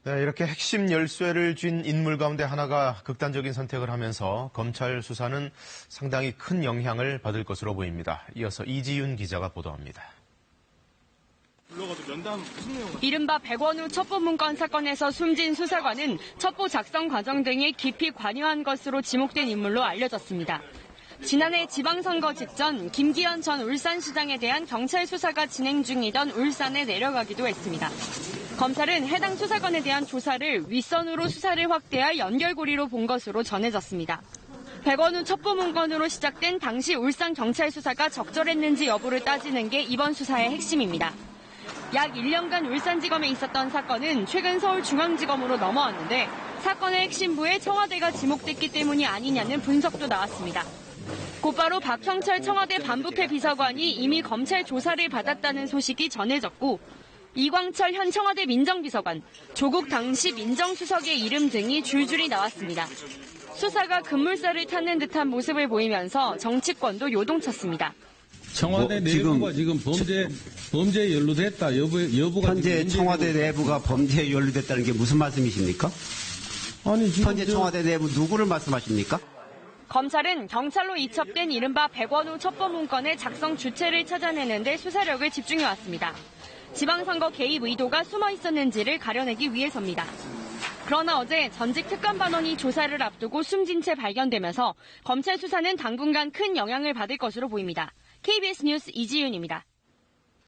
네, 이렇게 핵심 열쇠를 쥔 인물 가운데 하나가 극단적인 선택을 하면서 검찰 수사는 상당히 큰 영향을 받을 것으로 보입니다. 이어서 이지윤 기자가 보도합니다. 이른바 백원우 첩보문건 사건에서 숨진 수사관은 첩보 작성 과정 등에 깊이 관여한 것으로 지목된 인물로 알려졌습니다. 지난해 지방선거 직전 김기현 전 울산시장에 대한 경찰 수사가 진행 중이던 울산에 내려가기도 했습니다. 검찰은 해당 수사관에 대한 조사를 윗선으로 수사를 확대할 연결고리로 본 것으로 전해졌습니다. 백원우 첩보문건으로 시작된 당시 울산 경찰 수사가 적절했는지 여부를 따지는 게 이번 수사의 핵심입니다. 약 1년간 울산지검에 있었던 사건은 최근 서울중앙지검으로 넘어왔는데 사건의 핵심부에 청와대가 지목됐기 때문이 아니냐는 분석도 나왔습니다. 곧바로 박형철 청와대 반부패 비서관이 이미 검찰 조사를 받았다는 소식이 전해졌고 이광철 현 청와대 민정비서관, 조국 당시 민정수석의 이름 등이 줄줄이 나왔습니다. 수사가 급물살을 타는 듯한 모습을 보이면서 정치권도 요동쳤습니다. 청와대 내부가 지금 범죄에 연루됐다 여부가 현재 청와대 내부가 범죄에 연루됐다는 게 무슨 말씀이십니까? 아니 지금 현재 청와대 내부 누구를 말씀하십니까? 검찰은 경찰로 이첩된 이른바 백원우 첩보문건의 작성 주체를 찾아내는 데 수사력을 집중해왔습니다. 지방선거 개입 의도가 숨어 있었는지를 가려내기 위해서입니다. 그러나 어제 전직 특감반원이 조사를 앞두고 숨진 채 발견되면서 검찰 수사는 당분간 큰 영향을 받을 것으로 보입니다. KBS 뉴스 이지윤입니다.